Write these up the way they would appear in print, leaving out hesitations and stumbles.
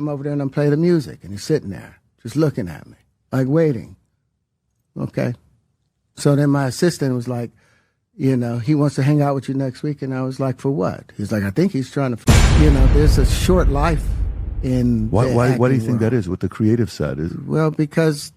I'm over there and I'm playing the music, and he's sitting there just looking at me, like waiting. Okay. So then my assistant was like, he wants to hang out with you next week. And I was like, for what? He's like, I think he's trying to, there's a short life in Why do you think world. that is, what the creative side is? Well, because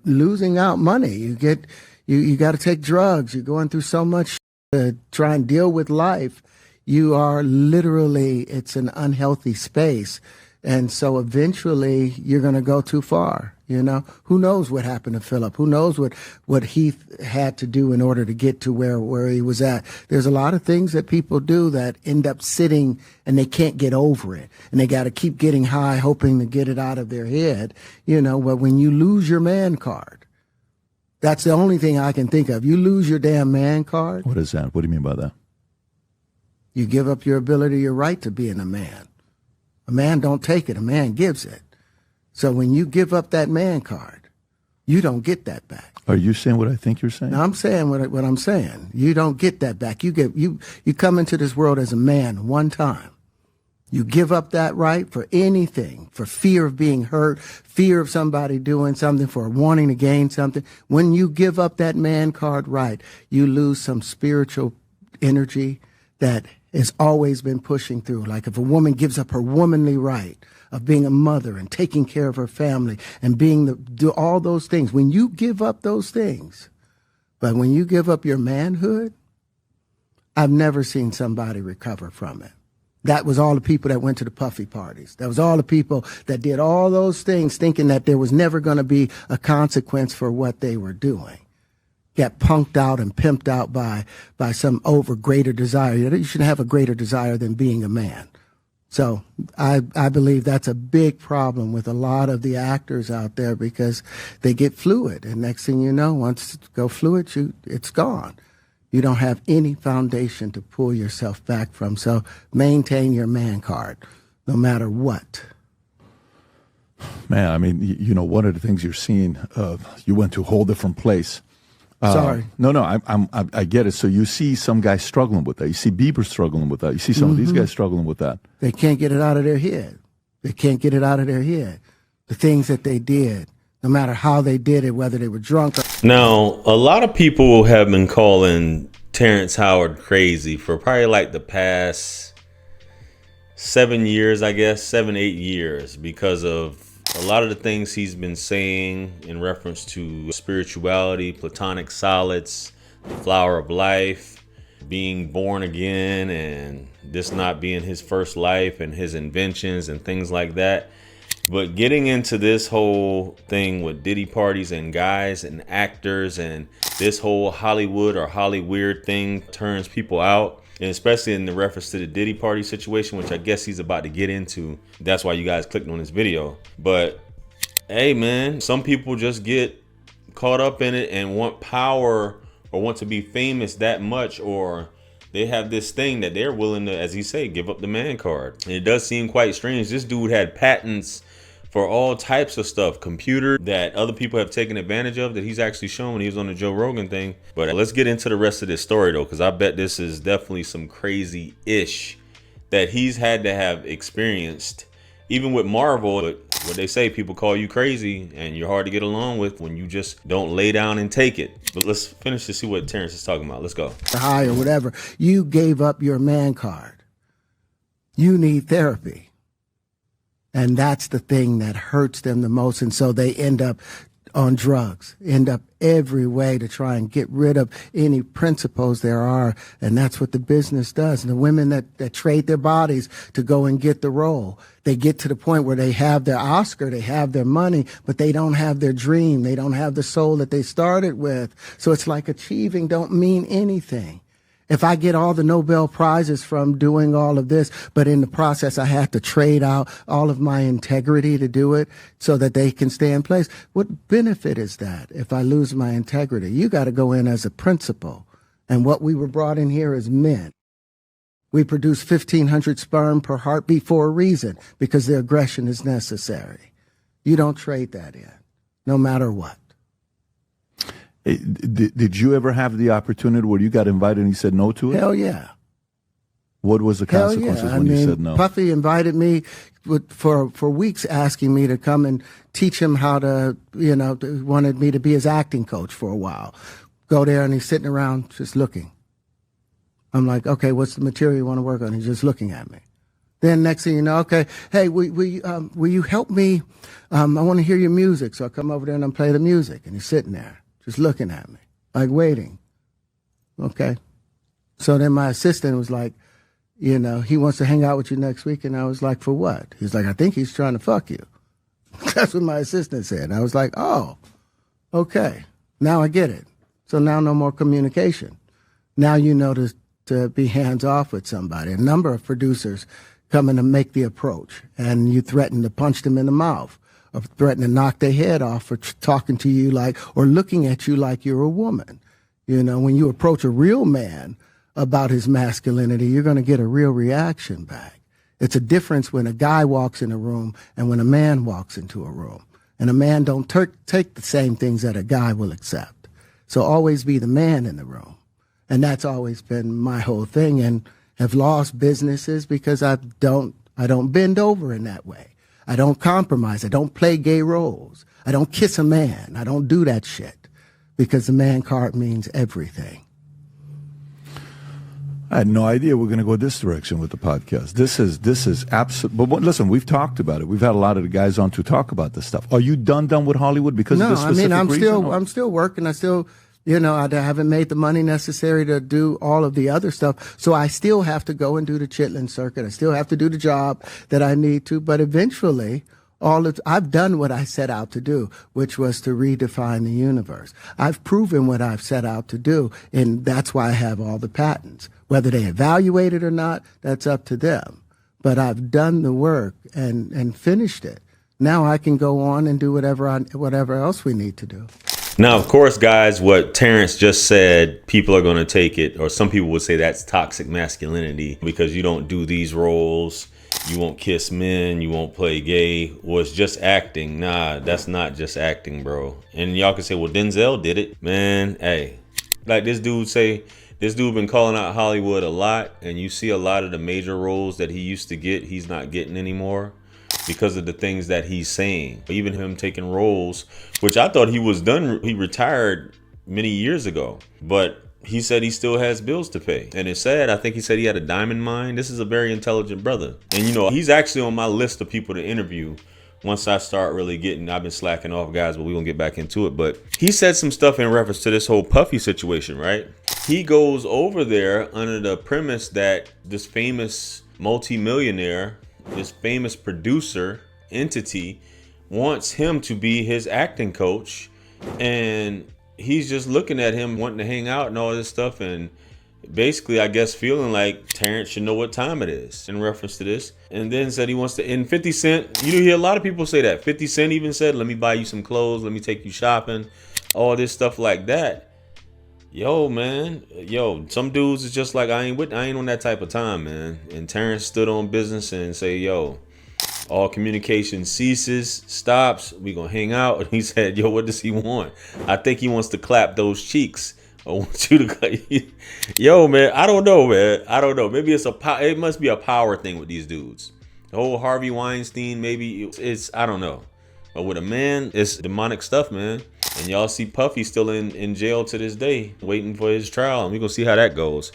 losing out money, you got to take drugs. You're going through so much to try and deal with life. You are literally, it's an unhealthy space. And so eventually you're going to go too far. Who knows what happened to Philip? Who knows what he had to do in order to get to where he was at? There's a lot of things that people do that end up sitting and they can't get over it. And they got to keep getting high, hoping to get it out of their head. But when you lose your man card, that's the only thing I can think of. You lose your damn man card. What is that? What do you mean by that? You give up your ability, your right to being a man. A man don't take it. A man gives it. So when you give up that man card, you don't get that back. Are you saying what I think you're saying? No, I'm saying what I'm saying. You don't get that back. You come into this world as a man one time. You give up that right for anything, for fear of being hurt, fear of somebody doing something, for wanting to gain something. When you give up that man card right, you lose some spiritual energy that has always been pushing through. Like if a woman gives up her womanly right of being a mother and taking care of her family and do all those things, when you give up those things, but when you give up your manhood, I've never seen somebody recover from it. That was all the people that went to the Puffy parties. That was all the people that did all those things thinking that there was never going to be a consequence for what they were doing. Get punked out and pimped out by some greater desire. You shouldn't have a greater desire than being a man. So I believe that's a big problem with a lot of the actors out there because they get fluid. And next thing you know, once you go fluid, it's gone. You don't have any foundation to pull yourself back from. So maintain your man card, no matter what. Man, I mean, one of the things you're seeing, you went to a whole different place. Sorry. No, I get it. So you see some guys struggling with that. You see Bieber struggling with that. You see some of these guys struggling with that. They can't get it out of their head. They can't get it out of their head. The things that they did, no matter how they did it, whether they were drunk or... Now, a lot of people have been calling Terrence Howard crazy for probably like the past 7 years, I guess, 8 years, because of a lot of the things he's been saying in reference to spirituality, platonic solids, the flower of life, being born again, and this not being his first life and his inventions and things like that. But getting into this whole thing with Diddy parties and guys and actors and this whole Hollywood or Hollyweird thing turns people out. And especially in the reference to the Diddy party situation, which I guess he's about to get into. That's why you guys clicked on this video. But hey, man, some people just get caught up in it and want power or want to be famous that much, or they have this thing that they're willing to, as he say, give up the man card. And it does seem quite strange. This dude had patents for all types of stuff, computer that other people have taken advantage of that he's actually shown when he was on the Joe Rogan thing. But let's get into the rest of this story though, because I bet this is definitely some crazy-ish that he's had to have experienced, even with Marvel. But what they say, people call you crazy and you're hard to get along with when you just don't lay down and take it. But let's finish to see what Terrence is talking about. Let's go. High or whatever. You gave up your man card. You need therapy. And that's the thing that hurts them the most. And so they end up on drugs, end up every way to try and get rid of any principles there are. And that's what the business does. And the women that trade their bodies to go and get the role, they get to the point where they have their Oscar, they have their money, but they don't have their dream. They don't have the soul that they started with. So it's like achieving don't mean anything. If I get all the Nobel Prizes from doing all of this, but in the process I have to trade out all of my integrity to do it so that they can stay in place, what benefit is that if I lose my integrity? You got to go in as a principal. And what we were brought in here as men. We produce 1,500 sperm per heartbeat for a reason, because the aggression is necessary. You don't trade that in, no matter what. Did you ever have the opportunity where you got invited and you said no to it? Hell yeah. What was the Hell consequences yeah. when you said no? Puffy invited me for weeks, asking me to come and teach him how to, wanted me to be his acting coach for a while. Go there and he's sitting around just looking. I'm like, okay, what's the material you want to work on? He's just looking at me. Then next thing you know, okay, hey, will you help me? I want to hear your music. So I come over there and I play the music. And he's sitting there just looking at me, like waiting. Okay. So then my assistant was like, he wants to hang out with you next week. And I was like, for what? He's like, I think he's trying to fuck you. That's what my assistant said. And I was like, oh, okay. Now I get it. So now no more communication. Now you know to be hands off with somebody. A number of producers coming to make the approach, and you threaten to punch them in the mouth, or threaten to knock their head off for talking to you or looking at you like you're a woman. When you approach a real man about his masculinity, you're going to get a real reaction back. It's a difference when a guy walks in a room and when a man walks into a room. And a man don't take the same things that a guy will accept. So always be the man in the room. And that's always been my whole thing, and have lost businesses because I don't bend over in that way. I don't compromise. I don't play gay roles. I don't kiss a man. I don't do that shit because the man card means everything. I had no idea we're going to go this direction with the podcast. This is absolute. But listen, we've talked about it. We've had a lot of the guys on to talk about this stuff. Are you done with Hollywood because of this specific reason? I'm still working. I still. I haven't made the money necessary to do all of the other stuff. So I still have to go and do the Chitlin circuit. I still have to do the job that I need to. But eventually, I've done what I set out to do, which was to redefine the universe. I've proven what I've set out to do, and that's why I have all the patents. Whether they evaluate it or not, that's up to them. But I've done the work and finished it. Now I can go on and do whatever else we need to do. Now, of course, guys, what Terrence just said, people are going to take it, or some people would say that's toxic masculinity because you don't do these roles. You won't kiss men. You won't play gay. Well, it's just acting. Nah, that's not just acting, bro. And y'all can say, well, Denzel did it. Man, hey, like this dude been calling out Hollywood a lot, and you see a lot of the major roles that he used to get, he's not getting anymore. Because of the things that he's saying. Even him taking roles, which I thought he was done. He retired many years ago, but he said he still has bills to pay. And it's sad. I think he said he had a diamond mine. This is a very intelligent brother. And he's actually on my list of people to interview once I start really I've been slacking off, guys, but we're gonna get back into it. But he said some stuff in reference to this whole Puffy situation, right? He goes over there under the premise that this famous multimillionaire, this famous producer entity, wants him to be his acting coach, and he's just looking at him wanting to hang out and all this stuff, and basically I guess feeling like Terrence should know what time it is in reference to this. And then said he wants to, and 50 Cent, you hear a lot of people say that. 50 Cent even said, let me buy you some clothes, let me take you shopping, all this stuff like that. Yo, man, some dudes is just like, I ain't on that type of time, man. And Terrence stood on business and say, yo, all communication ceases, stops, we gonna hang out. And he said, yo, what does he want? I think he wants to clap those cheeks. I want you to, yo, man, I don't know, man. I don't know. Maybe it must be a power thing with these dudes. The whole Harvey Weinstein, maybe I don't know. But with a man, it's demonic stuff, man. And y'all see Puffy still in jail to this day, waiting for his trial, and we're going to see how that goes.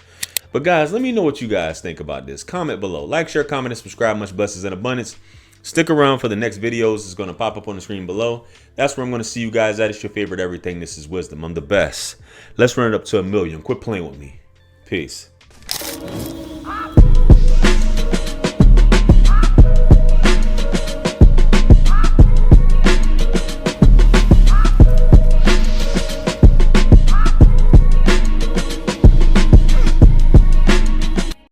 But guys, let me know what you guys think about this. Comment below. Like, share, comment, and subscribe. Much blessings and abundance. Stick around for the next videos. It's going to pop up on the screen below. That's where I'm going to see you guys at. It's your favorite everything. This is Wisdom. I'm the best. Let's run it up to 1 million. Quit playing with me. Peace.